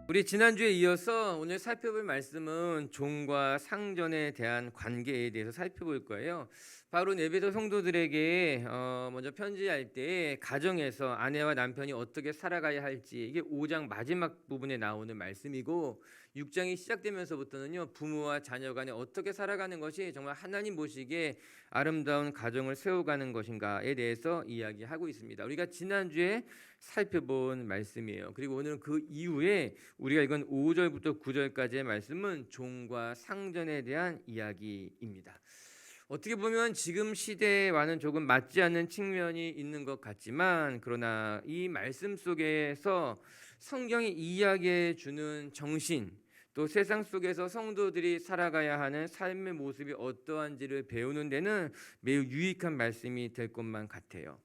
우리 지난주에 이어서 오늘 살펴볼 말씀은 종과 상전에 대한 관계에 대해서 살펴볼 거예요. 바로 에베소 성도들에게 먼저 편지할 때 가정에서 아내와 남편이 어떻게 살아가야 할지, 이게 5장 마지막 부분에 나오는 말씀이고, 6장이 시작되면서부터는요, 부모와 자녀 간에 어떻게 살아가는 것이 정말 하나님 보시기에 아름다운 가정을 세워가는 것인가에 대해서 이야기하고 있습니다. 우리가 지난주에 살펴본 말씀이에요. 그리고 오늘은 그 이후에 우리가 읽은 5절부터 9절까지의 말씀은 종과 상전에 대한 이야기입니다. 어떻게 보면 지금 시대와는 조금 맞지 않는 측면이 있는 것 같지만, 그러나 이 말씀 속에서 성경이 이야기해 주는 정신, 또 세상 속에서 성도들이 살아가야 하는 삶의 모습이 어떠한지를 배우는 데는 매우 유익한 말씀이 될 것만 같아요.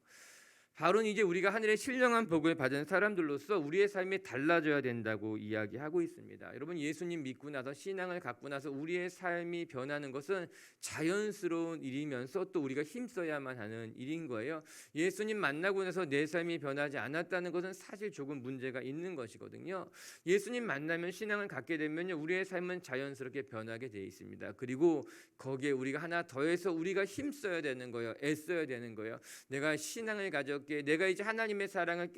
바로 이제 우리가 하늘의 신령한 복을 받은 사람들로서 우리의 삶이 달라져야 된다고 이야기하고 있습니다. 여러분, 예수님 믿고 나서 신앙을 갖고 나서 우리의 삶이 변하는 것은 자연스러운 일이면서 또 우리가 힘써야만 하는 일인 거예요. 예수님 만나고 나서 내 삶이 변하지 않았다는 것은 사실 조금 문제가 있는 것이거든요. 예수님 만나면, 신앙을 갖게 되면요, 우리의 삶은 자연스럽게 변하게 되어 있습니다. 그리고 거기에 우리가 하나 더해서 우리가 힘써야 되는 거예요. 애써야 되는 거예요. 내가 신앙을 가졌기에, 내가 이제 하나님의 사랑을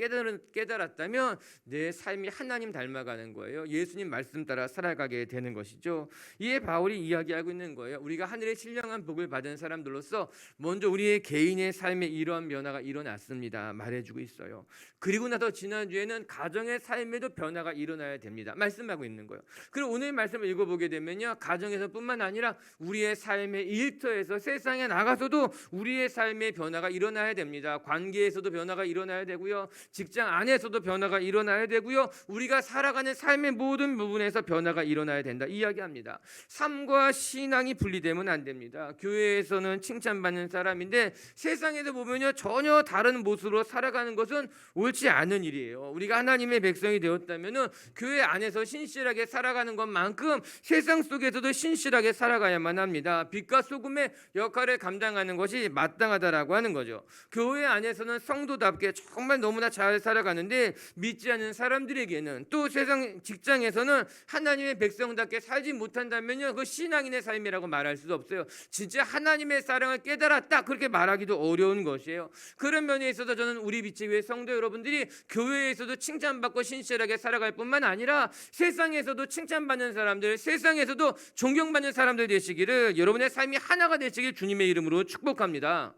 깨달았다면 내 삶이 하나님 닮아가는 거예요. 예수님 말씀 따라 살아가게 되는 것이죠. 이에 바울이 이야기하고 있는 거예요. 우리가 하늘의 신령한 복을 받은 사람들로서 먼저 우리의 개인의 삶에 이러한 변화가 일어났습니다. 말해주고 있어요. 그리고 나서 지난주에는 가정의 삶에도 변화가 일어나야 됩니다. 말씀하고 있는 거예요. 그리고 오늘 말씀을 읽어보게 되면요, 가정에서뿐만 아니라 우리의 삶의 일터에서 세상에 나가서도 우리의 삶의 변화가 일어나야 됩니다. 관계에서도 변화가 일어나야 되고요, 직장 안에서도 변화가 일어나야 되고요, 우리가 살아가는 삶의 모든 부분에서 변화가 일어나야 된다 이야기합니다. 삶과 신앙이 분리되면 안 됩니다. 교회에서는 칭찬받는 사람인데 세상에서 보면요, 전혀 다른 모습으로 살아가는 것은 옳지 않은 일이에요. 우리가 하나님의 백성이 되었다면 교회 안에서 신실하게 살아가는 것만큼 세상 속에서도 신실하게 살아가야만 합니다. 빛과 소금의 역할을 감당하는 것이 마땅하다라고 하는 거죠. 교회 안에서는 성도답게 정말 너무나 잘 살아가는데, 믿지 않는 사람들에게는, 또 세상 직장에서는 하나님의 백성답게 살지 못한다면요, 그 신앙인의 삶이라고 말할 수도 없어요. 진짜 하나님의 사랑을 깨달았다 그렇게 말하기도 어려운 것이에요. 그런 면에 있어서 저는 우리 빛의 성도 여러분들이 교회에서도 칭찬받고 신실하게 살아갈 뿐만 아니라 세상에서도 칭찬받는 사람들, 세상에서도 존경받는 사람들 되시기를, 여러분의 삶이 하나가 되시길 주님의 이름으로 축복합니다.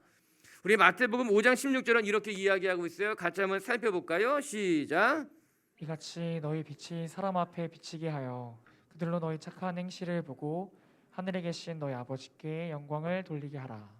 우리 마태복음 5장 16절은 이렇게 이야기하고 있어요. 같이 한번 살펴볼까요? 시작. 이같이 너희 빛이 사람 앞에 비치게 하여 그들로 너희 착한 행실을 보고 하늘에 계신 너희 아버지께 영광을 돌리게 하라.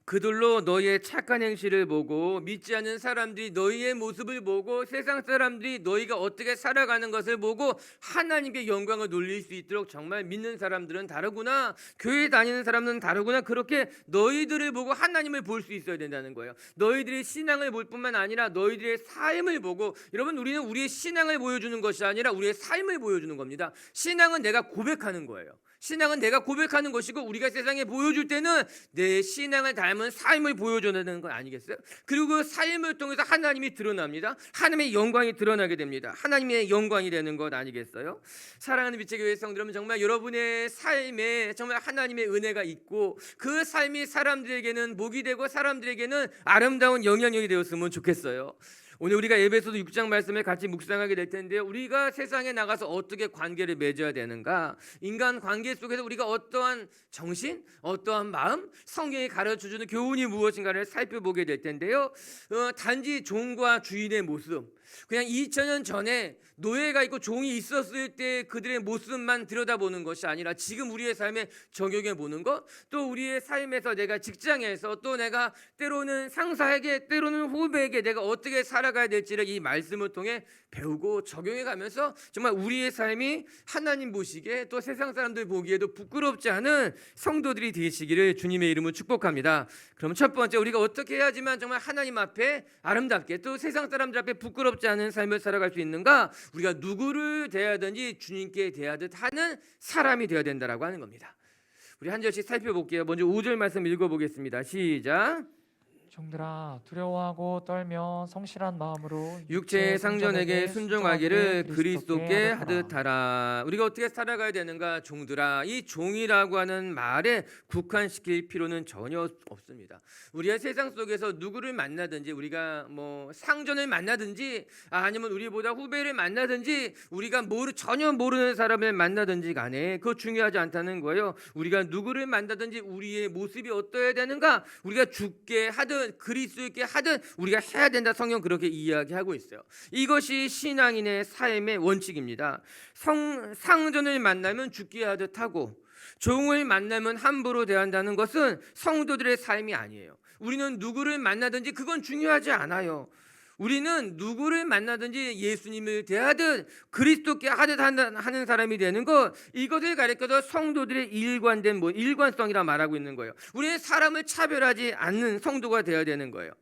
그들로 너희의 착한 행실을 보고, 믿지 않는 사람들이 너희의 모습을 보고, 세상 사람들이 너희가 어떻게 살아가는 것을 보고 하나님께 영광을 돌릴 수 있도록, 정말 믿는 사람들은 다르구나, 교회 다니는 사람은 다르구나, 그렇게 너희들을 보고 하나님을 볼 수 있어야 된다는 거예요. 너희들의 신앙을 볼 뿐만 아니라 너희들의 삶을 보고, 여러분, 우리는 우리의 신앙을 보여주는 것이 아니라 우리의 삶을 보여주는 겁니다. 신앙은 내가 고백하는 거예요. 신앙은 내가 고백하는 것이고, 우리가 세상에 보여줄 때는 내 신앙을 닮은 삶을 보여줘야 건 아니겠어요? 그리고 그 삶을 통해서 하나님이 드러납니다. 하나님의 영광이 드러나게 됩니다. 하나님의 영광이 되는 것 아니겠어요? 사랑하는 빛의 교회 성도들은, 정말 여러분의 삶에 정말 하나님의 은혜가 있고, 그 삶이 사람들에게는 복이 되고 사람들에게는 아름다운 영향력이 되었으면 좋겠어요. 오늘 우리가 에베소서 6장 말씀을 같이 묵상하게 될 텐데요, 우리가 세상에 나가서 어떻게 관계를 맺어야 되는가, 인간 관계 속에서 우리가 어떠한 정신, 어떠한 마음, 성경이 가르쳐주는 교훈이 무엇인가를 살펴보게 될 텐데요, 단지 종과 주인의 모습, 그냥 2000년 전에 노예가 있고 종이 있었을 때 그들의 모습만 들여다보는 것이 아니라 지금 우리의 삶에 적용해 보는 것, 또 우리의 삶에서, 내가 직장에서, 또 내가 때로는 상사에게, 때로는 후배에게 내가 어떻게 살아가야 될지를 이 말씀을 통해 배우고 적용해 가면서 정말 우리의 삶이 하나님 보시기에, 또 세상 사람들 보기에도 부끄럽지 않은 성도들이 되시기를 주님의 이름으로 축복합니다. 그럼 첫 번째, 우리가 어떻게 해야지만 정말 하나님 앞에 아름답게, 또 세상 사람들 앞에 부끄럽지 않은 삶을 살아갈 수 있는가? 우리가 누구를 대하든지 주님께 대하듯 하는 사람이 되어야 된다라고 하는 겁니다. 우리 한 절씩 살펴볼게요. 먼저 5절 말씀 읽어보겠습니다. 시작. 종들아 두려워하고 떨며 성실한 마음으로 육체의 상전에게 순종하기를 그리스도께 하듯 하라. 우리가 어떻게 살아가야 되는가? 종들아, 이 종이라고 하는 말에 국한시킬 필요는 전혀 없습니다. 우리가 세상 속에서 누구를 만나든지, 우리가 뭐 상전을 만나든지 아니면 우리보다 후배를 만나든지 우리가 전혀 모르는 사람을 만나든지 간에 그거 중요하지 않다는 거예요. 우리가 누구를 만나든지 우리의 모습이 어떠해야 되는가? 우리가 죽게 하든 그리스도 있게 하든 우리가 해야 된다. 성경 그렇게 이야기하고 있어요. 이것이 신앙인의 삶의 원칙입니다. 상전을 만나면 죽게 하듯 하고 종을 만나면 함부로 대한다는 것은 성도들의 삶이 아니에요. 우리는 누구를 만나든지 그건 중요하지 않아요. 우리는 누구를 만나든지 예수님을 대하듯 그리스도께 하듯 하는 사람이 되는 것, 이것을 가리켜서 성도들의 일관성이라 말하고 있는 거예요. 우리는 사람을 차별하지 않는 성도가 되어야 되는 거예요.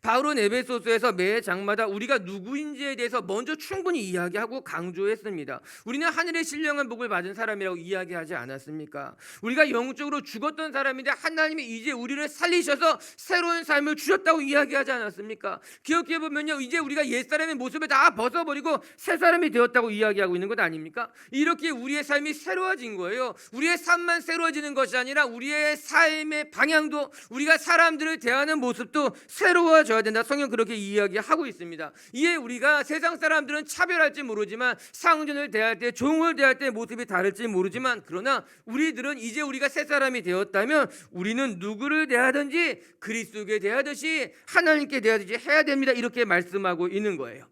바울은 에베소서에서 매 장마다 우리가 누구인지에 대해서 먼저 충분히 이야기하고 강조했습니다. 우리는 하늘의 신령한 복을 받은 사람이라고 이야기하지 않았습니까? 우리가 영적으로 죽었던 사람인데 하나님이 이제 우리를 살리셔서 새로운 삶을 주셨다고 이야기하지 않았습니까? 기억해 보면요, 이제 우리가 옛사람의 모습을 다 벗어버리고 새 사람이 되었다고 이야기하고 있는 것 아닙니까? 이렇게 우리의 삶이 새로워진 거예요. 우리의 삶만 새로워지는 것이 아니라 우리의 삶의 방향도, 우리가 사람들을 대하는 모습도 새로워져 된다. 성경 그렇게 이야기하고 있습니다. 이에 우리가 세상 사람들은 차별할지 모르지만 상전을 대할 때, 종을 대할 때 모습이 다를지 모르지만, 그러나 우리들은 이제 우리가 새 사람이 되었다면 우리는 누구를 대하든지 그리스도께 대하듯이 하나님께 대하듯이 해야 됩니다. 이렇게 말씀하고 있는 거예요.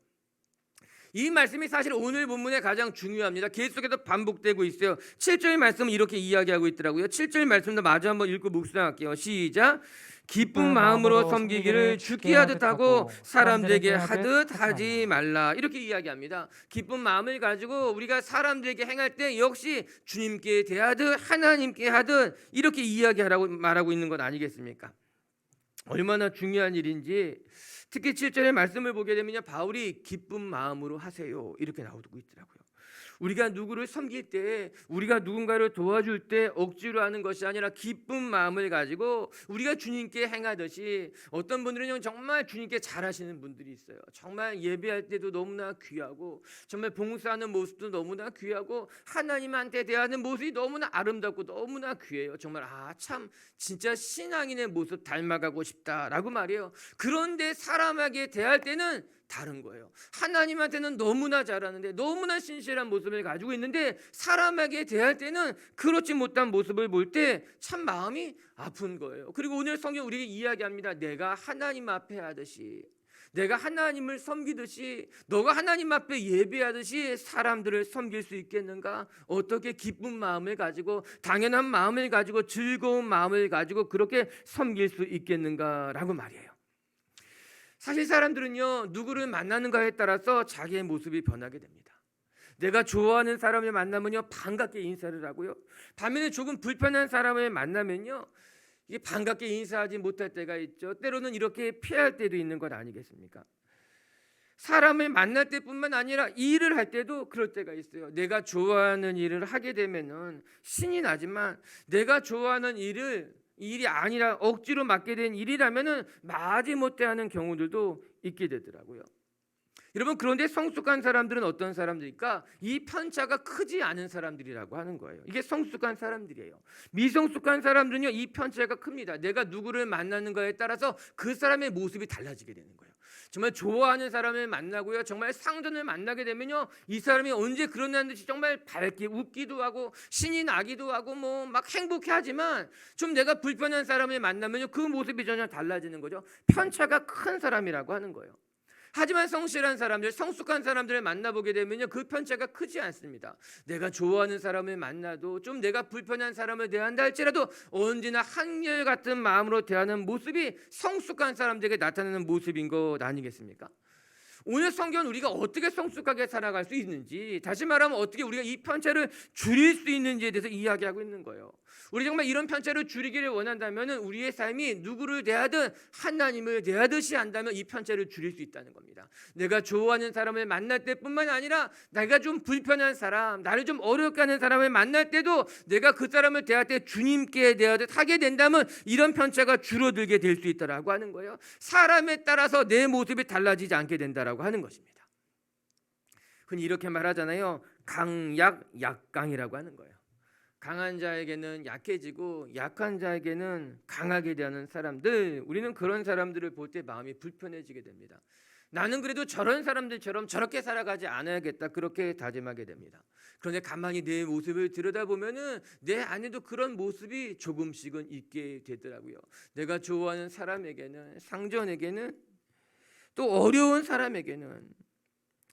이 말씀이 사실 오늘 본문에 가장 중요합니다. 계속해서 반복되고 있어요. 7절 말씀은 이렇게 이야기하고 있더라고요. 7절 말씀도 마저 한번 읽고 묵상할게요. 시작. 기쁜 마음으로 섬기기를 죽게 하듯 하고 사람들에게 하듯 하지 말라. 이렇게 이야기합니다. 기쁜 마음을 가지고 우리가 사람들에게 행할 때 역시 주님께 대하듯 하나님께 하듯 이렇게 이야기하라고 말하고 있는 것 아니겠습니까? 얼마나 중요한 일인지 특히 7절의 말씀을 보게 되면 바울이 기쁜 마음으로 하세요 이렇게 나오고 있더라고요. 우리가 누구를 섬길 때, 우리가 누군가를 도와줄 때 억지로 하는 것이 아니라 기쁜 마음을 가지고 우리가 주님께 행하듯이, 어떤 분들은 정말 주님께 잘하시는 분들이 있어요. 정말 예배할 때도 너무나 귀하고, 정말 봉사하는 모습도 너무나 귀하고, 하나님한테 대하는 모습이 너무나 아름답고 너무나 귀해요. 정말 참 진짜 신앙인의 모습 닮아가고 싶다라고 말이에요. 그런데 사람에게 대할 때는 다른 거예요. 하나님한테는 너무나 잘하는데, 너무나 신실한 모습을 가지고 있는데, 사람에게 대할 때는 그렇지 못한 모습을 볼 때 참 마음이 아픈 거예요. 그리고 오늘 성경 우리에게 이야기합니다. 내가 하나님 앞에 하듯이, 내가 하나님을 섬기듯이, 너가 하나님 앞에 예배하듯이 사람들을 섬길 수 있겠는가? 어떻게 기쁜 마음을 가지고, 당연한 마음을 가지고, 즐거운 마음을 가지고 그렇게 섬길 수 있겠는가라고 말이에요. 사실 사람들은요, 누구를 만나는가에 따라서 자기의 모습이 변하게 됩니다. 내가 좋아하는 사람을 만나면요, 반갑게 인사를 하고요. 반면에 조금 불편한 사람을 만나면요, 이게 반갑게 인사하지 못할 때가 있죠. 때로는 이렇게 피할 때도 있는 것 아니겠습니까? 사람을 만날 때뿐만 아니라 일을 할 때도 그럴 때가 있어요. 내가 좋아하는 일을 하게 되면은 신이 나지만, 내가 좋아하는 일이 아니라 억지로 맡게 된 일이라면은 마지못해 하는 경우들도 있게 되더라고요. 여러분, 그런데 성숙한 사람들은 어떤 사람들일까? 이 편차가 크지 않은 사람들이라고 하는 거예요. 이게 성숙한 사람들이에요. 미성숙한 사람들은요, 이 편차가 큽니다. 내가 누구를 만나는가에 따라서 그 사람의 모습이 달라지게 되는 거예요. 정말 좋아하는 사람을 만나고요, 정말 상전을 만나게 되면요, 이 사람이 언제 그러냐는 듯이 정말 밝게 웃기도 하고 신이 나기도 하고 뭐 막 행복해하지만, 좀 내가 불편한 사람을 만나면요, 그 모습이 전혀 달라지는 거죠. 편차가 큰 사람이라고 하는 거예요. 하지만 성실한 사람들, 성숙한 사람들을 만나보게 되면요, 그 편차가 크지 않습니다. 내가 좋아하는 사람을 만나도, 좀 내가 불편한 사람을 대한다 할지라도 언제나 한결같은 마음으로 대하는 모습이 성숙한 사람들에게 나타나는 모습인 것 아니겠습니까? 오늘 성경은 우리가 어떻게 성숙하게 살아갈 수 있는지, 다시 말하면 어떻게 우리가 이 편차를 줄일 수 있는지에 대해서 이야기하고 있는 거예요. 우리 정말 이런 편차를 줄이기를 원한다면 우리의 삶이 누구를 대하든 하나님을 대하듯이 한다면 이 편차를 줄일 수 있다는 겁니다. 내가 좋아하는 사람을 만날 때뿐만 아니라 내가 좀 불편한 사람, 나를 좀 어렵게 하는 사람을 만날 때도 내가 그 사람을 대할 때 주님께 대하듯 하게 된다면 이런 편차가 줄어들게 될 수 있다라고 하는 거예요. 사람에 따라서 내 모습이 달라지지 않게 된다라고 하는 것입니다. 흔히 이렇게 말하잖아요. 강약, 약강이라고 하는 거예요. 강한 자에게는 약해지고 약한 자에게는 강하게 대하는 사람들, 우리는 그런 사람들을 볼 때 마음이 불편해지게 됩니다. 나는 그래도 저런 사람들처럼 저렇게 살아가지 않아야겠다, 그렇게 다짐하게 됩니다. 그런데 가만히 내 모습을 들여다보면은 내 안에도 그런 모습이 조금씩은 있게 되더라고요. 내가 좋아하는 사람에게는, 상전에게는, 또 어려운 사람에게는.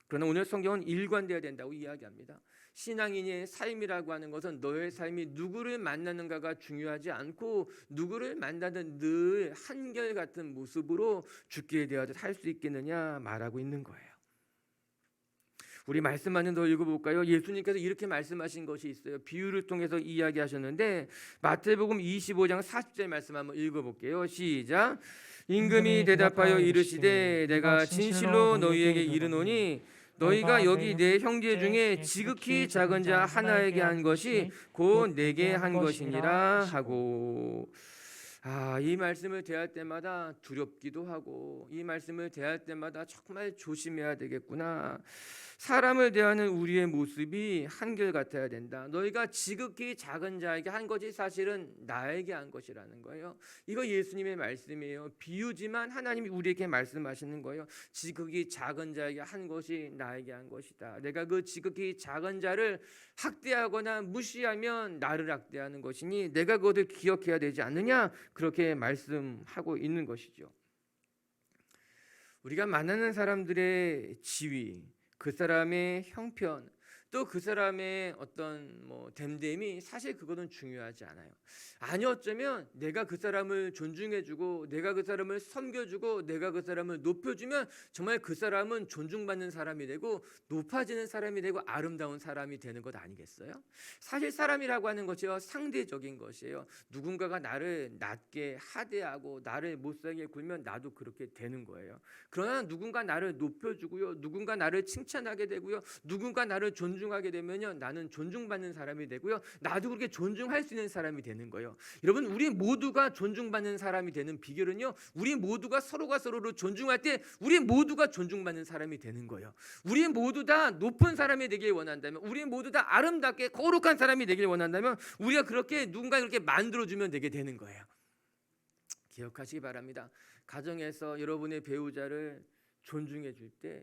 그러나 오늘 성경은 일관되어야 된다고 이야기합니다. 신앙인의 삶이라고 하는 것은 너의 삶이 누구를 만나는가가 중요하지 않고 누구를 만나든 늘 한결같은 모습으로 죽게 되어도 할 수 있겠느냐 말하고 있는 거예요. 우리 말씀 한번 더 읽어볼까요? 예수님께서 이렇게 말씀하신 것이 있어요. 비유를 통해서 이야기하셨는데 마태복음 25장 40절 말씀 한번 읽어볼게요. 시작. 임금이 대답하여 이르시되 내가 진실로 너희에게 이르노니 너희가 여기 내 형제 중에 지극히 작은 자 하나에게 한 것이 곧 내게 한 것이니라 하고. 이 말씀을 대할 때마다 두렵기도 하고 이 말씀을 대할 때마다 정말 조심해야 되겠구나. 사람을 대하는 우리의 모습이 한결같아야 된다. 너희가 지극히 작은 자에게 한 것이 사실은 나에게 한 것이라는 거예요. 이거 예수님의 말씀이에요. 비유지만 하나님이 우리에게 말씀하시는 거예요. 지극히 작은 자에게 한 것이 나에게 한 것이다. 내가 그 지극히 작은 자를 학대하거나 무시하면 나를 학대하는 것이니 내가 그것을 기억해야 되지 않느냐, 그렇게 말씀하고 있는 것이죠. 우리가 만나는 사람들의 지위, 그 사람의 형편, 또 그 사람의 어떤 됨됨이 사실 그거는 중요하지 않아요. 아니 어쩌면 내가 그 사람을 존중해주고 내가 그 사람을 섬겨주고 내가 그 사람을 높여주면 정말 그 사람은 존중받는 사람이 되고 높아지는 사람이 되고 아름다운 사람이 되는 것 아니겠어요? 사실 사람이라고 하는 것이요 상대적인 것이에요. 누군가가 나를 낮게 하대하고 나를 못살게 굴면 나도 그렇게 되는 거예요. 그러나 누군가 나를 높여주고요, 누군가 나를 칭찬하게 되고요, 누군가 나를 존중하게 되면요 나는 존중받는 사람이 되고요, 나도 그렇게 존중할 수 있는 사람이 되는 거예요. 여러분, 우리 모두가 존중받는 사람이 되는 비결은요, 우리 모두가 서로가 서로를 존중할 때 우리 모두가 존중받는 사람이 되는 거예요. 우리 모두 다 높은 사람이 되길 원한다면, 우리 모두 다 아름답게 거룩한 사람이 되길 원한다면 우리가 그렇게 누군가 그렇게 만들어주면 되게 되는 거예요. 기억하시기 바랍니다. 가정에서 여러분의 배우자를 존중해 줄 때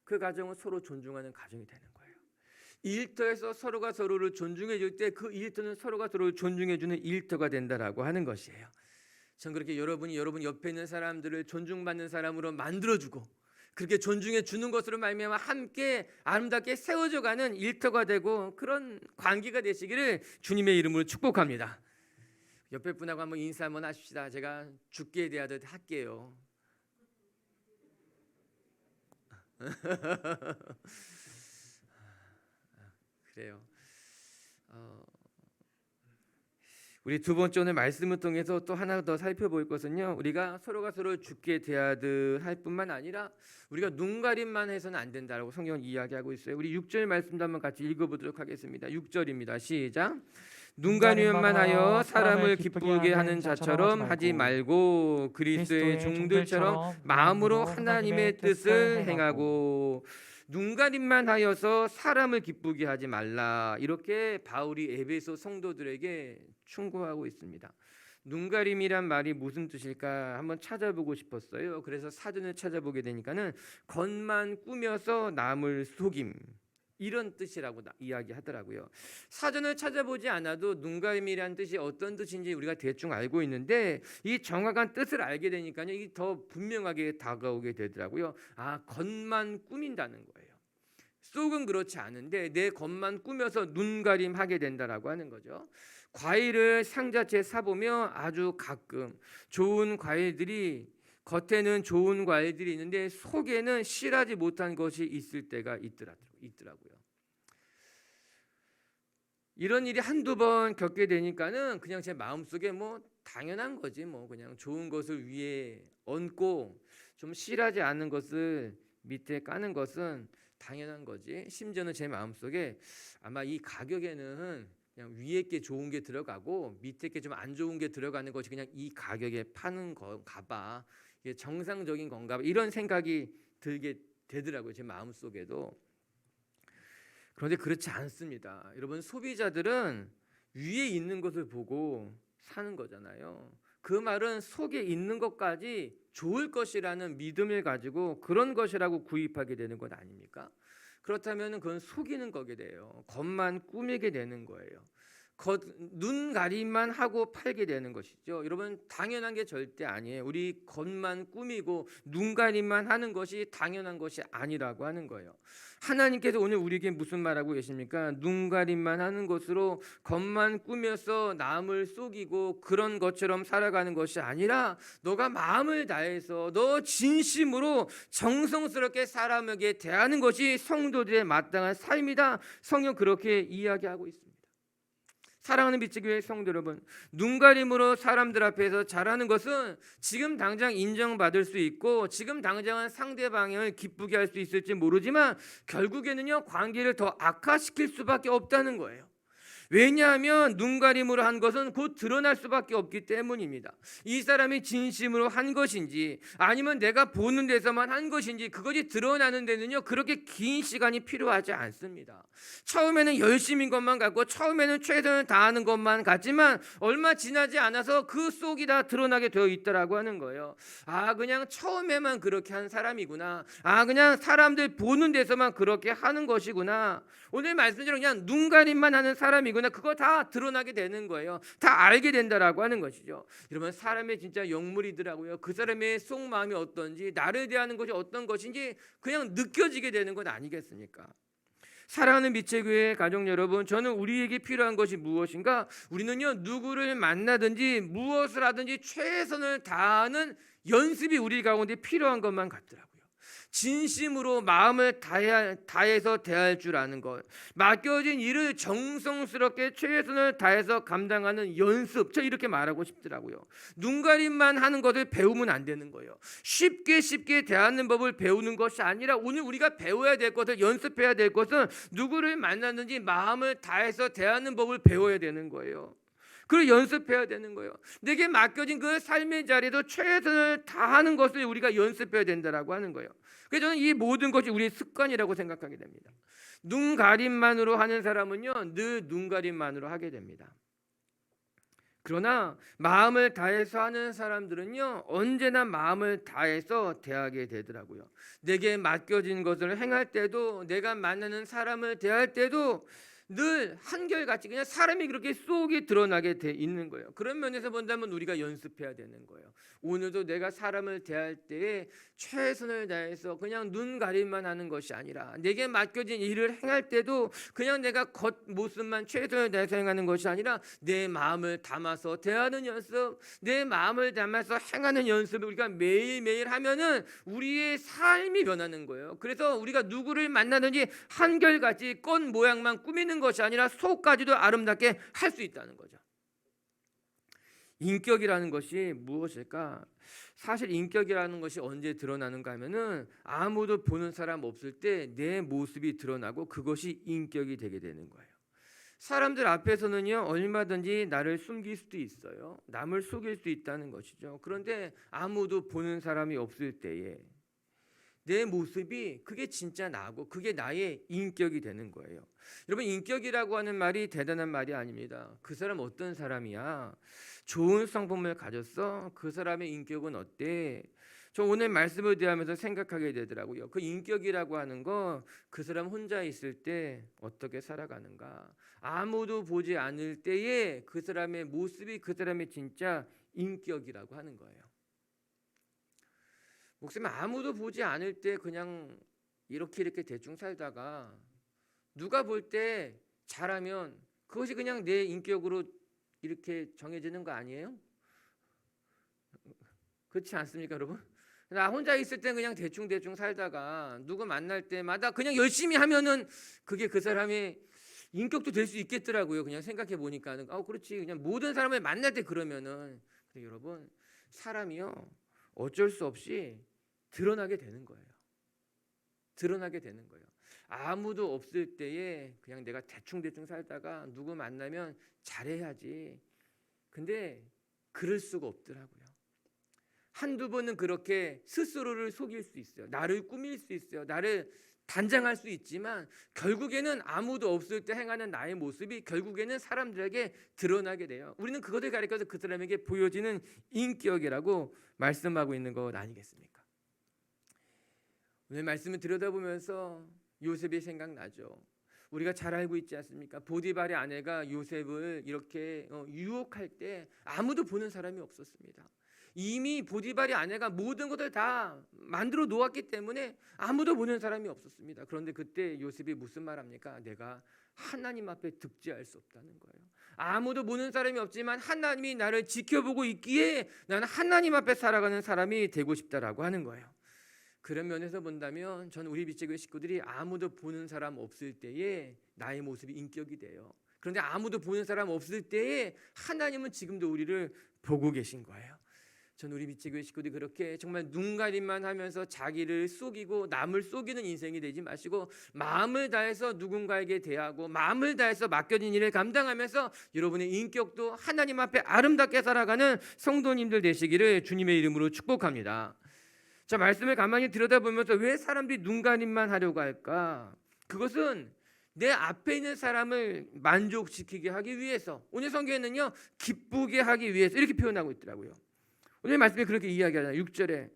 그 가정은 서로 존중하는 가정이 되는 거예요. 일터에서 서로가 서로를 존중해 줄 때 그 일터는 서로가 서로를 존중해 주는 일터가 된다라고 하는 것이에요. 전 그렇게 여러분이 여러분 옆에 있는 사람들을 존중받는 사람으로 만들어주고 그렇게 존중해 주는 것으로 말미암아 함께 아름답게 세워져가는 일터가 되고 그런 관계가 되시기를 주님의 이름으로 축복합니다. 옆에 분하고 한번 인사 한번 하십시다. 제가 죽게 대하듯 할게요. 그래요. 우리 두 번째 오늘 말씀을 통해서 또 하나 더 살펴볼 것은요, 우리가 서로가 서로를 죽게 대하듯 할 뿐만 아니라 우리가 눈가림만 해서는 안 된다라고 성경은 이야기하고 있어요. 우리 6절 말씀도 한번 같이 읽어보도록 하겠습니다. 6절입니다. 시작. 눈가림만 하여 사람을 기쁘게 하는 자처럼 하지 말고 그리스도의 종들처럼 마음으로 하나님의 뜻을 행하고. 눈가림만 하여서 사람을 기쁘게 하지 말라, 이렇게 바울이 에베소 성도들에게 충고하고 있습니다. 눈가림이란 말이 무슨 뜻일까 한번 찾아보고 싶었어요. 그래서 사전을 찾아보게 되니까는 겉만 꾸며서 남을 속임, 이런 뜻이라고 이야기하더라고요. 사전을 찾아보지 않아도 눈가림이란 뜻이 어떤 뜻인지 우리가 대충 알고 있는데 이 정확한 뜻을 알게 되니까요, 이게 더 분명하게 다가오게 되더라고요. 겉만 꾸민다는 거예요. 속은 그렇지 않은데 내 겉만 꾸며서 눈가림하게 된다라고 하는 거죠. 과일을 상자채 사보면 아주 가끔 좋은 과일들이 겉에는 좋은 과일들이 있는데 속에는 실하지 못한 것이 있을 때가 있더라고요. 이런 일이 한두 번 겪게 되니까는 그냥 제 마음속에 뭐 당연한 거지, 뭐 그냥 좋은 것을 위에 얹고 좀 실하지 않은 것을 밑에 까는 것은 당연한 거지. 심지어는 제 마음속에 아마 이 가격에는 그냥 위에 게 좋은 게 들어가고 밑에 게 좀 안 좋은 게 들어가는 것이 그냥 이 가격에 파는 건가 봐. 이게 정상적인 건가 봐. 이런 생각이 들게 되더라고요. 제 마음속에도. 그런데 그렇지 않습니다. 여러분, 소비자들은 위에 있는 것을 보고 사는 거잖아요. 그 말은 속에 있는 것까지 좋을 것이라는 믿음을 가지고 그런 것이라고 구입하게 되는 것 아닙니까? 그렇다면 그건 속이는 거게 돼요. 겉만 꾸미게 되는 거예요. 눈 가림만 하고 팔게 되는 것이죠. 여러분, 당연한 게 절대 아니에요. 우리 겉만 꾸미고 눈 가림만 하는 것이 당연한 것이 아니라고 하는 거예요. 하나님께서 오늘 우리에게 무슨 말하고 계십니까? 눈 가림만 하는 것으로 겉만 꾸며서 남을 속이고 그런 것처럼 살아가는 것이 아니라 너가 마음을 다해서 너 진심으로 정성스럽게 사람에게 대하는 것이 성도들의 마땅한 삶이다. 성경 그렇게 이야기하고 있습니다. 사랑하는 빛의 성도 여러분, 눈가림으로 사람들 앞에서 잘하는 것은 지금 당장 인정받을 수 있고 지금 당장은 상대방을 기쁘게 할 수 있을지 모르지만 결국에는요, 관계를 더 악화시킬 수밖에 없다는 거예요. 왜냐하면 눈가림으로 한 것은 곧 드러날 수밖에 없기 때문입니다. 이 사람이 진심으로 한 것인지 아니면 내가 보는 데서만 한 것인지 그것이 드러나는 데는요, 그렇게 긴 시간이 필요하지 않습니다. 처음에는 열심인 것만 같고 처음에는 최선을 다하는 것만 같지만 얼마 지나지 않아서 그 속이 다 드러나게 되어 있다라고 하는 거예요. 아, 그냥 처음에만 그렇게 한 사람이구나. 아, 그냥 사람들 보는 데서만 그렇게 하는 것이구나. 오늘 말씀처럼 그냥 눈가림만 하는 사람이구나. 그거 다 드러나게 되는 거예요. 다 알게 된다라고 하는 것이죠. 여러분, 사람의 진짜 영물이더라고요. 그 사람의 속마음이 어떤지, 나를 대하는 것이 어떤 것인지 그냥 느껴지게 되는 것 아니겠습니까? 사랑하는 빛의 교회 가족 여러분, 저는 우리에게 필요한 것이 무엇인가? 우리는요, 누구를 만나든지 무엇을 하든지 최선을 다하는 연습이 우리 가운데 필요한 것만 같더라고요. 진심으로 마음을 다해서 대할 줄 아는 것, 맡겨진 일을 정성스럽게 최선을 다해서 감당하는 연습, 저 이렇게 말하고 싶더라고요. 눈가림만 하는 것을 배우면 안 되는 거예요. 쉽게 대하는 법을 배우는 것이 아니라 오늘 우리가 배워야 될 것을, 연습해야 될 것은 누구를 만났는지 마음을 다해서 대하는 법을 배워야 되는 거예요. 그걸 연습해야 되는 거예요. 내게 맡겨진 그 삶의 자리에도 최선을 다하는 것을 우리가 연습해야 된다라고 하는 거예요. 그래서 저는 이 모든 것이 우리의 습관이라고 생각하게 됩니다. 눈가림만으로 하는 사람은요, 늘 눈가림만으로 하게 됩니다. 그러나 마음을 다해서 하는 사람들은요, 언제나 마음을 다해서 대하게 되더라고요. 내게 맡겨진 것을 행할 때도, 내가 만나는 사람을 대할 때도 늘 한결같이 그냥 사람이 그렇게 속이 드러나게 돼 있는 거예요. 그런 면에서 본다면 우리가 연습해야 되는 거예요. 오늘도 내가 사람을 대할 때에 최선을 다해서 그냥 눈 가림만 하는 것이 아니라 내게 맡겨진 일을 행할 때도 그냥 내가 겉모습만 최선을 다해서 행하는 것이 아니라 내 마음을 담아서 대하는 연습, 내 마음을 담아서 행하는 연습을 우리가 매일매일 하면은 우리의 삶이 변하는 거예요. 그래서 우리가 누구를 만나든지 한결같이 꽃 모양만 꾸미는 것이 아니라 속까지도 아름답게 할 수 있다는 거죠. 인격이라는 것이 무엇일까? 사실 인격이라는 것이 언제 드러나는가 하면은 아무도 보는 사람 없을 때 내 모습이 드러나고 그것이 인격이 되게 되는 거예요. 사람들 앞에서는요, 얼마든지 나를 숨길 수도 있어요. 남을 속일 수 있다는 것이죠. 그런데 아무도 보는 사람이 없을 때에 내 모습이 그게 진짜 나고 그게 나의 인격이 되는 거예요. 여러분, 인격이라고 하는 말이 대단한 말이 아닙니다. 그 사람 어떤 사람이야? 좋은 성품을 가졌어? 그 사람의 인격은 어때? 저 오늘 말씀을 대하면서 생각하게 되더라고요. 그 인격이라고 하는 거, 그 사람 혼자 있을 때 어떻게 살아가는가? 아무도 보지 않을 때에 그 사람의 모습이 그 사람의 진짜 인격이라고 하는 거예요. 목사님, 아무도 보지 않을 때 그냥 이렇게 대충 살다가 누가 볼 때 잘하면 그것이 그냥 내 인격으로 이렇게 정해지는 거 아니에요? 그렇지 않습니까, 여러분? 나 혼자 있을 땐 그냥 대충 살다가 누구 만날 때마다 그냥 열심히 하면은 그게 그 사람의 인격도 될 수 있겠더라고요. 그냥 생각해 보니까는 그렇지. 그냥 모든 사람을 만날 때 그러면은. 근데 여러분, 사람이요 어쩔 수 없이 드러나게 되는 거예요. 드러나게 되는 거예요. 아무도 없을 때에 그냥 내가 대충 살다가 누구 만나면 잘해야지. 근데 그럴 수가 없더라고요. 한두 번은 그렇게 스스로를 속일 수 있어요. 나를 꾸밀 수 있어요. 나를 단장할 수 있지만 결국에는 아무도 없을 때 행하는 나의 모습이 결국에는 사람들에게 드러나게 돼요. 우리는 그것을 가리켜서 그 사람에게 보여지는 인격이라고 말씀하고 있는 것 아니겠습니까? 오늘 말씀을 들여다보면서 요셉이 생각나죠. 우리가 잘 알고 있지 않습니까? 보디발의 아내가 요셉을 이렇게 유혹할 때 아무도 보는 사람이 없었습니다. 이미 보디발의 아내가 모든 것을 다 만들어 놓았기 때문에 아무도 보는 사람이 없었습니다. 그런데 그때 요셉이 무슨 말 합니까? 내가 하나님 앞에 득지할 수 없다는 거예요. 아무도 보는 사람이 없지만 하나님이 나를 지켜보고 있기에 나는 하나님 앞에 살아가는 사람이 되고 싶다라고 하는 거예요. 그런 면에서 본다면 저는 우리 빛의 교회 식구들이 아무도 보는 사람 없을 때에 나의 모습이 인격이 돼요. 그런데 아무도 보는 사람 없을 때에 하나님은 지금도 우리를 보고 계신 거예요. 전 우리 빛의 교회 식구들이 그렇게 정말 눈가림만 하면서 자기를 속이고 남을 속이는 인생이 되지 마시고 마음을 다해서 누군가에게 대하고 마음을 다해서 맡겨진 일을 감당하면서 여러분의 인격도 하나님 앞에 아름답게 살아가는 성도님들 되시기를 주님의 이름으로 축복합니다. 자, 말씀을 가만히 들여다보면서 왜 사람들이 눈가림만 하려고 할까? 그것은 내 앞에 있는 사람을 만족시키게 하기 위해서, 오늘 성경에는요 기쁘게 하기 위해서 이렇게 표현하고 있더라고요. 오늘 말씀에 그렇게 이야기하잖아요. 6절에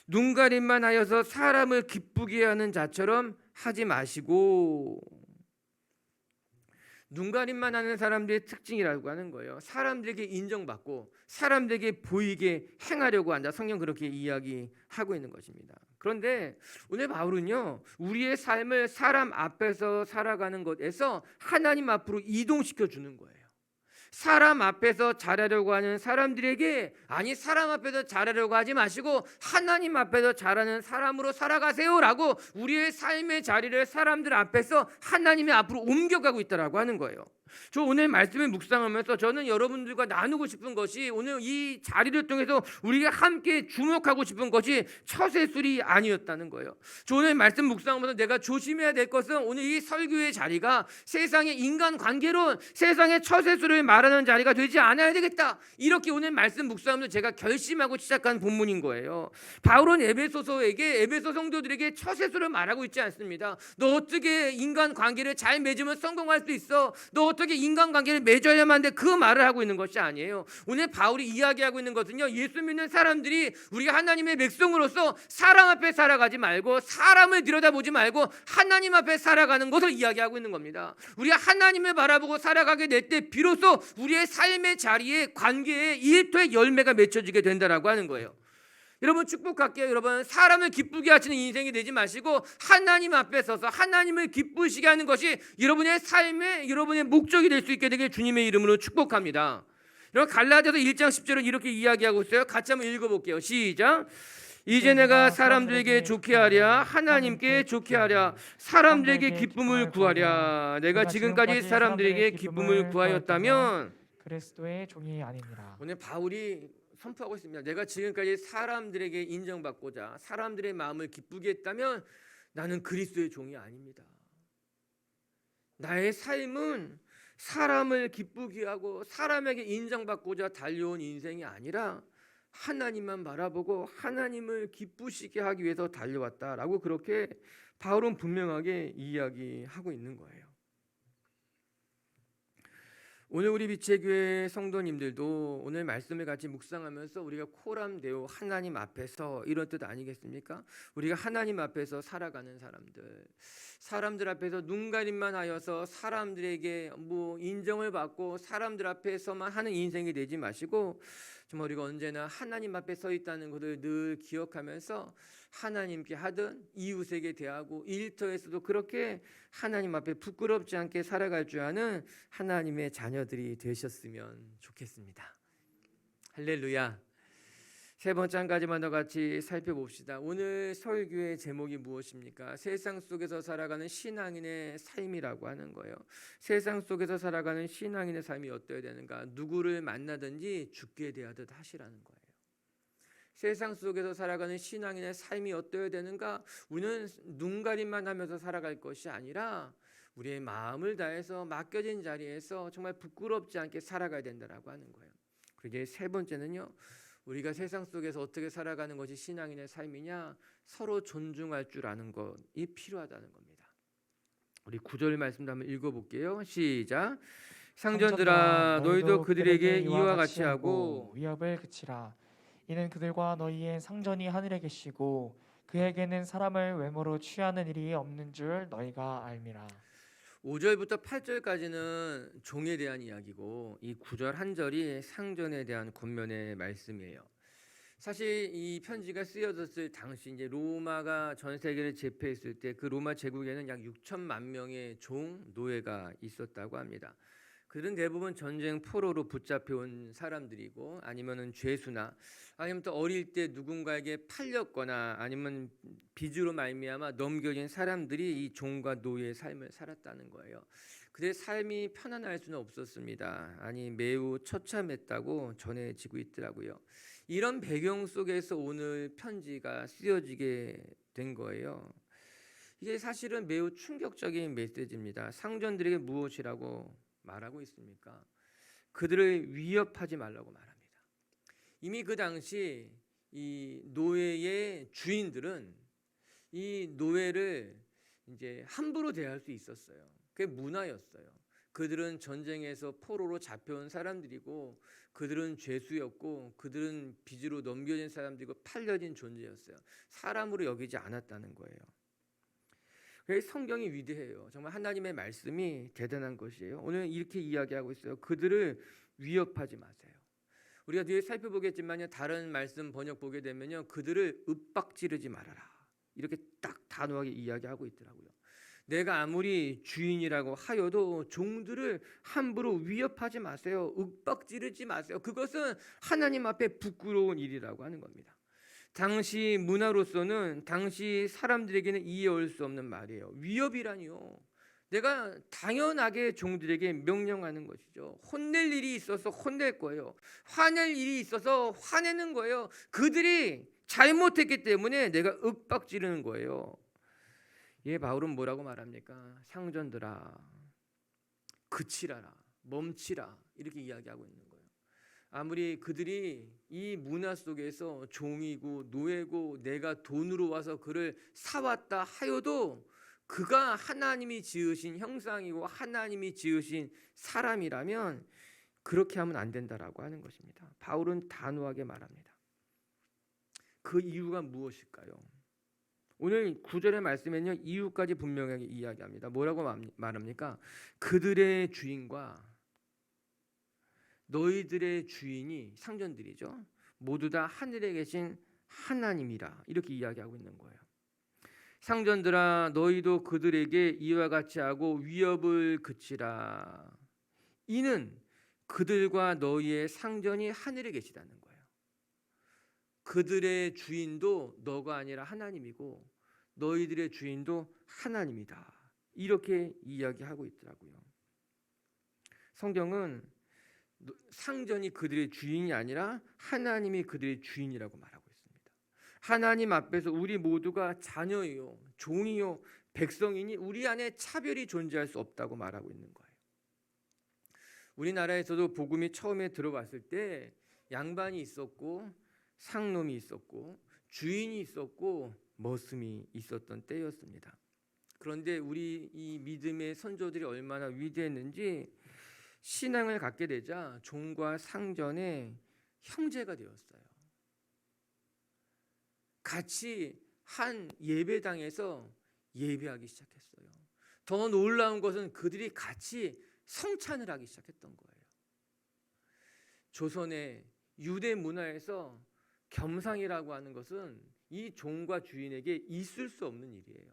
눈가림만 하여서 사람을 기쁘게 하는 자처럼 하지 마시고. 눈가림만 하는 사람들의 특징이라고 하는 거예요. 사람들에게 인정받고 사람들에게 보이게 행하려고 한다. 성경 그렇게 이야기하고 있는 것입니다. 그런데 오늘 바울은요 우리의 삶을 사람 앞에서 살아가는 것에서 하나님 앞으로 이동시켜 주는 거예요. 사람 앞에서 잘하려고 하는 사람들에게 아니 사람 앞에서 잘하려고 하지 마시고 하나님 앞에서 잘하는 사람으로 살아가세요라고 우리의 삶의 자리를 사람들 앞에서 하나님의 앞으로 옮겨가고 있다라고 하는 거예요. 저 오늘 말씀을 묵상하면서 저는 여러분들과 나누고 싶은 것이 오늘 이 자리를 통해서 우리가 함께 주목하고 싶은 것이 처세술이 아니었다는 거예요. 저 오늘 말씀 묵상하면서 내가 조심해야 될 것은 오늘 이 설교의 자리가 세상의 인간관계론, 세상의 처세술을 말하는 자리가 되지 않아야 되겠다. 이렇게 오늘 말씀 묵상하면서 제가 결심하고 시작한 본문인 거예요. 바울은 에베소서에게 에베소 성도들에게 처세술을 말하고 있지 않습니다. 너 어떻게 인간관계를 잘 맺으면 성공할 수 있어? 너 어떻게 인간관계를 맺어야만 하는데 그 말을 하고 있는 것이 아니에요. 오늘 바울이 이야기하고 있는 것은요 예수 믿는 사람들이 우리가 하나님의 백성으로서 사람 앞에 살아가지 말고 사람을 들여다보지 말고 하나님 앞에 살아가는 것을 이야기하고 있는 겁니다. 우리가 하나님을 바라보고 살아가게 될 때 비로소 우리의 삶의 자리에 관계에 일터의 열매가 맺혀지게 된다라고 하는 거예요. 여러분 축복할게요. 여러분 사람을 기쁘게 하시는 인생이 되지 마시고 하나님 앞에 서서 하나님을 기쁘시게 하는 것이 여러분의 삶의 여러분의 목적이 될 수 있게 되길 주님의 이름으로 축복합니다. 여러분 갈라디아서 1장 10절은 이렇게 이야기하고 있어요. 같이 한번 읽어볼게요. 시작. 이제 내가 사람들에게 좋게 하랴 하나님께 좋게 하랴 사람들에게 기쁨을 구하랴. 내가 지금까지 사람들에게 기쁨을 구하였다면 그리스도의 종이 아니니라. 오늘 바울이 선포하고 있습니다. 내가 지금까지 사람들에게 인정받고자 사람들의 마음을 기쁘게 했다면 나는 그리스도의 종이 아닙니다. 나의 삶은 사람을 기쁘게 하고 사람에게 인정받고자 달려온 인생이 아니라 하나님만 바라보고 하나님을 기쁘시게 하기 위해서 달려왔다라고 그렇게 바울은 분명하게 이야기하고 있는 거예요. 오늘 우리 빛의 교회 성도님들도 오늘 말씀을 같이 묵상하면서 우리가 코람데오 하나님 앞에서 이런 뜻 아니겠습니까? 우리가 하나님 앞에서 살아가는 사람들 앞에서 눈가림만 하여서 사람들에게 인정을 받고 사람들 앞에서만 하는 인생이 되지 마시고 정말 우리가 언제나 하나님 앞에 서 있다는 것을 늘 기억하면서 하나님께 하든 이웃에게 대하고 일터에서도 그렇게 하나님 앞에 부끄럽지 않게 살아갈 줄 아는 하나님의 자녀들이 되셨으면 좋겠습니다. 할렐루야. 세 번째 한 가지만 더 같이 살펴봅시다. 오늘 설교의 제목이 무엇입니까? 세상 속에서 살아가는 신앙인의 삶이라고 하는 거예요. 세상 속에서 살아가는 신앙인의 삶이 어떠해야 되는가? 누구를 만나든지 죽게 대하듯 하시라는 거예요. 세상 속에서 살아가는 신앙인의 삶이 어떠해야 되는가? 우리는 눈가림만 하면서 살아갈 것이 아니라 우리의 마음을 다해서 맡겨진 자리에서 정말 부끄럽지 않게 살아가야 된다라고 하는 거예요. 그리고 세 번째는요. 우리가 세상 속에서 어떻게 살아가는 것이 신앙인의 삶이냐? 서로 존중할 줄 아는 것이 필요하다는 겁니다. 우리 9절 말씀도 한번 읽어볼게요. 시작. 상전들아 너희도 그들에게 이와 같이 하고 위협을 그치라. 이는 그들과 너희의 상전이 하늘에 계시고 그에게는 사람을 외모로 취하는 일이 없는 줄 너희가 알미라. 5절부터 8절까지는 종에 대한 이야기고 이 9절 한 절이 상전에 대한 권면의 말씀이에요. 사실 이 편지가 쓰여졌을 당시 이제 로마가 전 세계를 제패했을 때 그 로마 제국에는 약 6천만 명의 종 노예가 있었다고 합니다. 그들은 대부분 전쟁 포로로 붙잡혀온 사람들이고 아니면은 죄수나 아니면 또 어릴 때 누군가에게 팔렸거나 아니면 빚으로 말미암아 넘겨진 사람들이 이 종과 노예의 삶을 살았다는 거예요. 그들의 삶이 편안할 수는 없었습니다. 아니 매우 처참했다고 전해지고 있더라고요. 이런 배경 속에서 오늘 편지가 쓰여지게 된 거예요. 이게 사실은 매우 충격적인 메시지입니다. 상전들에게 무엇이라고 말하고 있습니까? 그들을 위협하지 말라고 말합니다. 이미 그 당시 이 노예의 주인들은 이 노예를 이제 함부로 대할 수 있었어요. 그게 문화였어요. 그들은 전쟁에서 포로로 잡혀온 사람들이고 그들은 죄수였고 그들은 빚으로 넘겨진 사람들이고 팔려진 존재였어요. 사람으로 여기지 않았다는 거예요. 성경이 위대해요. 정말 하나님의 말씀이 대단한 것이에요. 오늘 이렇게 이야기하고 있어요. 그들을 위협하지 마세요. 우리가 뒤에 살펴보겠지만요. 다른 말씀 번역 보게 되면요. 그들을 윽박지르지 말아라. 이렇게 딱 단호하게 이야기하고 있더라고요. 내가 아무리 주인이라고 하여도 종들을 함부로 위협하지 마세요. 윽박지르지 마세요. 그것은 하나님 앞에 부끄러운 일이라고 하는 겁니다. 당시 문화로서는 당시 사람들에게는 이해할 수 없는 말이에요. 위협이라니요. 내가 당연하게 종들에게 명령하는 것이죠. 혼낼 일이 있어서 혼낼 거예요. 화낼 일이 있어서 화내는 거예요. 그들이 잘못했기 때문에 내가 윽박지르는 거예요. 예, 바울은 뭐라고 말합니까? 상전들아, 그치라라, 멈치라 이렇게 이야기하고 있는 거예요. 아무리 그들이 이 문화 속에서 종이고 노예고 내가 돈으로 와서 그를 사왔다 하여도 그가 하나님이 지으신 형상이고 하나님이 지으신 사람이라면 그렇게 하면 안 된다라고 하는 것입니다. 바울은 단호하게 말합니다. 그 이유가 무엇일까요? 오늘 9절의 말씀에는요. 이유까지 분명하게 이야기합니다. 뭐라고 말합니까? 그들의 주인과 너희들의 주인이 상전들이죠. 모두 다 하늘에 계신 하나님이라 이렇게 이야기하고 있는 거예요. 상전들아 너희도 그들에게 이와 같이 하고 위협을 그치라. 이는 그들과 너희의 상전이 하늘에 계시다는 거예요. 그들의 주인도 너가 아니라 하나님이고 너희들의 주인도 하나님이다. 이렇게 이야기하고 있더라고요. 성경은 상전이 그들의 주인이 아니라 하나님이 그들의 주인이라고 말하고 있습니다. 하나님 앞에서 우리 모두가 자녀이요, 종이요, 백성이니 우리 안에 차별이 존재할 수 없다고 말하고 있는 거예요. 우리나라에서도 복음이 처음에 들어왔을 때 양반이 있었고 상놈이 있었고 주인이 있었고 머슴이 있었던 때였습니다. 그런데 우리 이 믿음의 선조들이 얼마나 위대했는지 신앙을 갖게 되자 종과 상전의 형제가 되었어요. 같이 한 예배당에서 예배하기 시작했어요. 더 놀라운 것은 그들이 같이 성찬을 하기 시작했던 거예요. 조선의 유대 문화에서 겸상이라고 하는 것은 이 종과 주인에게 있을 수 없는 일이에요.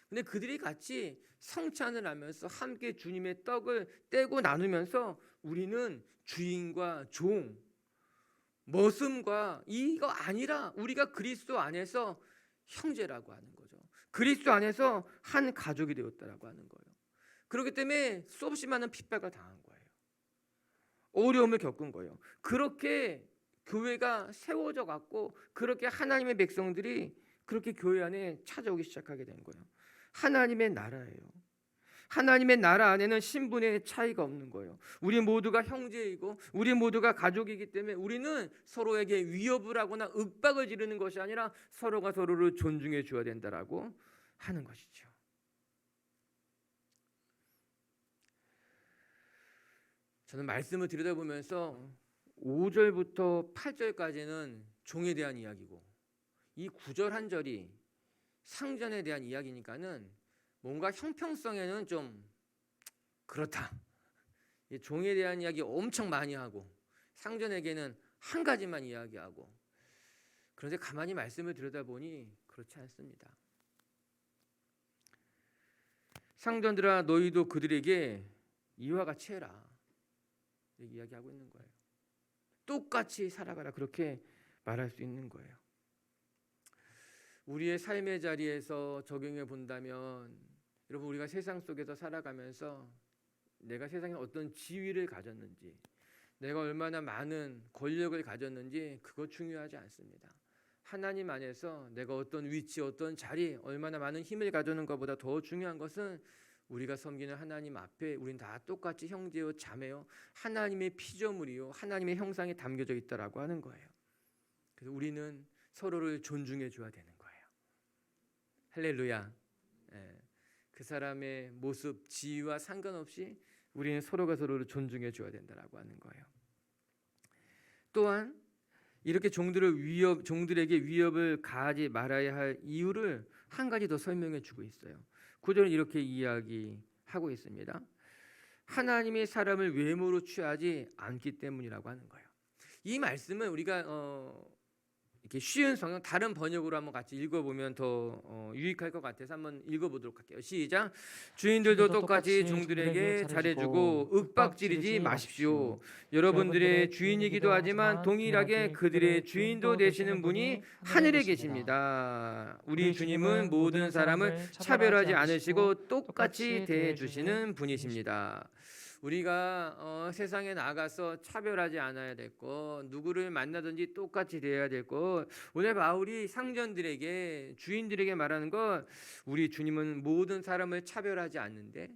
근데 그들이 같이 성찬을 하면서 함께 주님의 떡을 떼고 나누면서 우리는 주인과 종 머슴과 이거 아니라 우리가 그리스도 안에서 형제라고 하는 거죠. 그리스도 안에서 한 가족이 되었다라고 하는 거예요. 그렇기 때문에 수없이 많은 핍박을 당한 거예요. 어려움을 겪은 거예요. 그렇게 교회가 세워져 갔고 그렇게 하나님의 백성들이 그렇게 교회 안에 찾아오기 시작하게 된 거예요. 하나님의 나라예요. 하나님의 나라 안에는 신분의 차이가 없는 거예요. 우리 모두가 형제이고 우리 모두가 가족이기 때문에 우리는 서로에게 위협을 하거나 윽박을 지르는 것이 아니라 서로가 서로를 존중해 줘야 된다라고 하는 것이죠. 저는 말씀을 들여다보면서 5절부터 8절까지는 종에 대한 이야기고 이 9절 한 절이 상전에 대한 이야기니까는 뭔가 형평성에는 좀 그렇다. 종에 대한 이야기 엄청 많이 하고 상전에게는 한 가지만 이야기하고, 그런데 가만히 말씀을 들여다보니 그렇지 않습니다. 상전들아 너희도 그들에게 이와 같이 해라 이렇게 이야기하고 있는 거예요. 똑같이 살아가라 그렇게 말할 수 있는 거예요. 우리의 삶의 자리에서 적용해 본다면 여러분, 우리가 세상 속에서 살아가면서 내가 세상에 어떤 지위를 가졌는지, 내가 얼마나 많은 권력을 가졌는지 그거 중요하지 않습니다. 하나님 안에서 내가 어떤 위치, 어떤 자리, 얼마나 많은 힘을 가져는 것보다 더 중요한 것은 우리가 섬기는 하나님 앞에 우린 다 똑같이 형제요 자매요 하나님의 피조물이요 하나님의 형상에 담겨져 있다라고 하는 거예요. 그래서 우리는 서로를 존중해 줘야 되는 거예요. 할렐루야. 그 사람의 모습, 지위와 상관없이 우리는 서로가 서로를 존중해 줘야 된다라고 하는 거예요. 또한 이렇게 종들에게 위협을 가하지 말아야 할 이유를 한 가지 더 설명해 주고 있어요. 9절은 이렇게 이야기하고 있습니다. 하나님의 사람을 외모로 취하지 않기 때문이라고 하는 거예요. 이 말씀은 우리가 이렇게 쉬운 성경 다른 번역으로 한번 같이 읽어보면 더 유익할 것 같아서 한번 읽어보도록 할게요. 시작. 주인들도 똑같이 종들에게 잘해주고 윽박지르지 마십시오. 여러분들의 주인이기도 하지만 동일하게 그들의 주인도 되시는 분이 하늘에 계십니다. 우리 주님은 모든 사람을 차별하지 않으시고 똑같이 대해주시는 분이십니다. 우리가 세상에 나가서 차별하지 않아야 될 것, 누구를 만나든지 똑같이 대해야 될 것, 오늘 바울이 상전들에게, 주인들에게 말하는 것, 우리 주님은 모든 사람을 차별하지 않는데,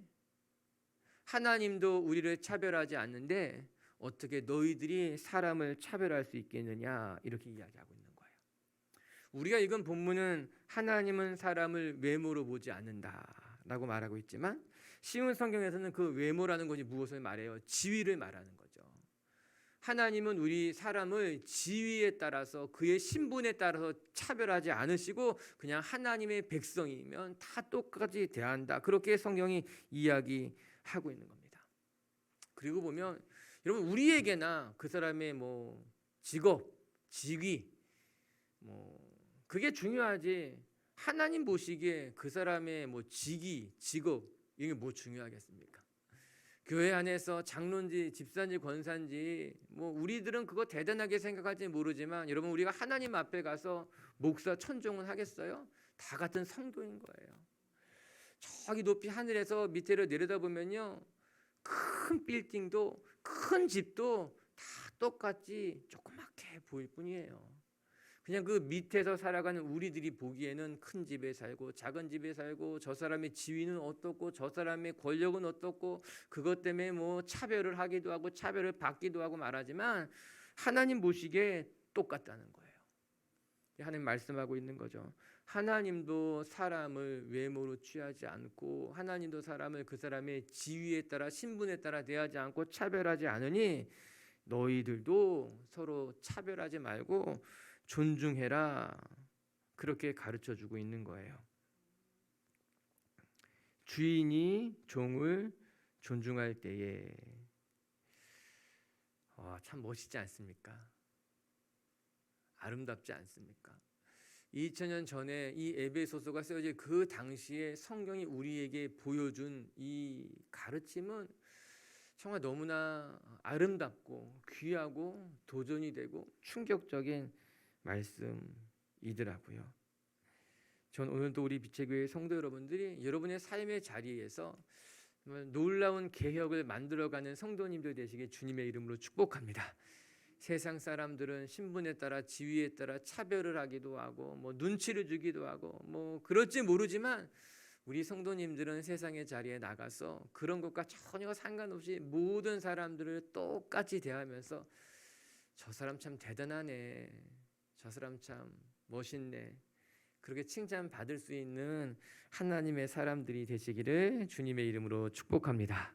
하나님도 우리를 차별하지 않는데 어떻게 너희들이 사람을 차별할 수 있겠느냐, 이렇게 이야기하고 있는 거예요. 우리가 읽은 본문은 하나님은 사람을 외모로 보지 않는다라고 말하고 있지만 쉬운 성경에서는 그 외모라는 것이 무엇을 말해요? 지위를 말하는 거죠. 하나님은 우리 사람을 지위에 따라서 그의 신분에 따라서 차별하지 않으시고 그냥 하나님의 백성이면 다 똑같이 대한다. 그렇게 성경이 이야기하고 있는 겁니다. 그리고 보면 여러분, 우리에게나 그 사람의 뭐 직업, 직위 그게 중요하지, 하나님 보시기에 그 사람의 뭐 직위, 직업 이게 뭐 중요하겠습니까? 교회 안에서 장로인지 집사인지 권사인지 뭐 우리들은 그거 대단하게 생각할지 모르지만 여러분, 우리가 하나님 앞에 가서 목사 천종은 하겠어요? 다 같은 성도인 거예요. 저기 높이 하늘에서 밑으로 내려다보면요, 큰 빌딩도 큰 집도 다 똑같이 조그맣게 보일 뿐이에요. 그냥 그 밑에서 살아가는 우리들이 보기에는 큰 집에 살고 작은 집에 살고 저 사람의 지위는 어떻고 저 사람의 권력은 어떻고 그것 때문에 뭐 차별을 하기도 하고 차별을 받기도 하고 말하지만 하나님 보시기에 똑같다는 거예요. 하나님 말씀하고 있는 거죠. 하나님도 사람을 외모로 취하지 않고 하나님도 사람을 그 사람의 지위에 따라 신분에 따라 대하지 않고 차별하지 않으니 너희들도 서로 차별하지 말고 존중해라, 그렇게 가르쳐 주고 있는 거예요. 주인이 종을 존중할 때에 참 멋있지 않습니까? 아름답지 않습니까? 2000년 전에 이 에베소서가 쓰여질 그 당시에 성경이 우리에게 보여준 이 가르침은 정말 너무나 아름답고 귀하고 도전이 되고 충격적인 말씀이더라고요. 전 오늘도 우리 빛의 교회 성도 여러분들이 여러분의 삶의 자리에서 정말 놀라운 개혁을 만들어가는 성도님들 되시길 주님의 이름으로 축복합니다. 세상 사람들은 신분에 따라 지위에 따라 차별을 하기도 하고 뭐 눈치를 주기도 하고 뭐 그럴지 모르지만 우리 성도님들은 세상의 자리에 나가서 그런 것과 전혀 상관없이 모든 사람들을 똑같이 대하면서 저 사람 참 대단하네, 저 사람 참 멋있네, 그렇게 칭찬받을 수 있는 하나님의 사람들이 되시기를 주님의 이름으로 축복합니다.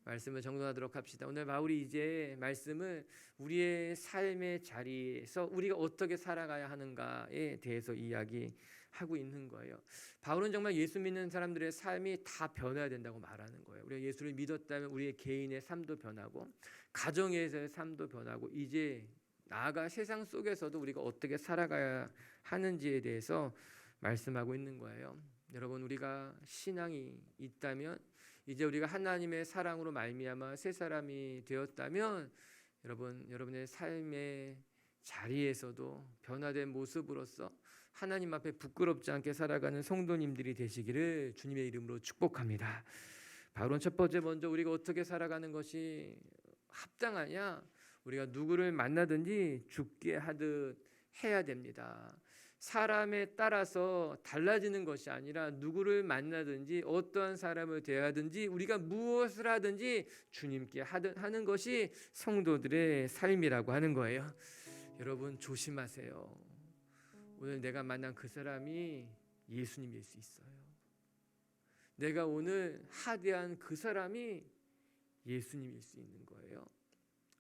말씀을 정돈하도록 합시다. 오늘 바울이 이제 말씀을 우리의 삶의 자리에서 우리가 어떻게 살아가야 하는가에 대해서 이야기하고 있는 거예요. 바울은 정말 예수 믿는 사람들의 삶이 다 변해야 된다고 말하는 거예요. 우리가 예수를 믿었다면 우리의 개인의 삶도 변하고 가정에서의 삶도 변하고 이제 나아가 세상 속에서도 우리가 어떻게 살아가야 하는지에 대해서 말씀하고 있는 거예요. 여러분, 우리가 신앙이 있다면 이제 우리가 하나님의 사랑으로 말미암아 새 사람이 되었다면 여러분의 삶의 자리에서도 변화된 모습으로서 하나님 앞에 부끄럽지 않게 살아가는 성도님들이 되시기를 주님의 이름으로 축복합니다. 바울은 첫 번째 먼저 우리가 어떻게 살아가는 것이 합당하냐? 우리가 누구를 만나든지 죽게 하듯 해야 됩니다. 사람에 따라서 달라지는 것이 아니라 누구를 만나든지 어떠한 사람을 대하든지 우리가 무엇을 하든지 주님께 하는 것이 성도들의 삶이라고 하는 거예요. 여러분 조심하세요. 오늘 내가 만난 그 사람이 예수님일 수 있어요. 내가 오늘 하대한 그 사람이 예수님일 수 있는 거예요.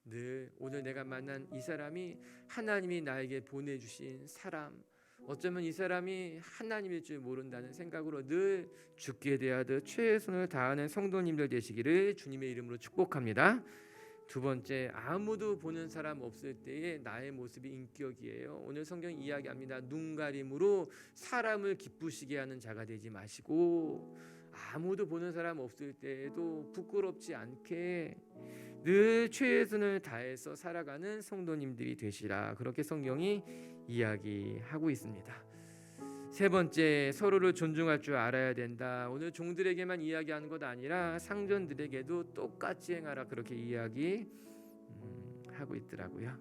늘 오늘 내가 만난 이 사람이 하나님이 나에게 보내주신 사람, 어쩌면 이 사람이 하나님일 줄 모른다는 생각으로 늘 죽게 대하듯 최선을 다하는 성도님들 되시기를 주님의 이름으로 축복합니다. 두 번째, 아무도 보는 사람 없을 때의 나의 모습이 인격이에요. 오늘 성경 이야기합니다. 눈가림으로 사람을 기쁘시게 하는 자가 되지 마시고 아무도 보는 사람 없을 때에도 부끄럽지 않게 늘 최선을 다해서 살아가는 성도님들이 되시라, 그렇게 성경이 이야기하고 있습니다. 세 번째, 서로를 존중할 줄 알아야 된다. 오늘 종들에게만 이야기하는 것 아니라 상전들에게도 똑같이 행하라, 그렇게 이야기하고 있더라고요.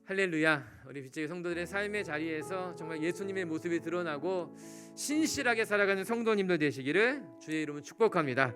할렐루야. 우리 빛의 성도들의 삶의 자리에서 정말 예수님의 모습이 드러나고 신실하게 살아가는 성도님들 되시기를 주의 이름으로 축복합니다.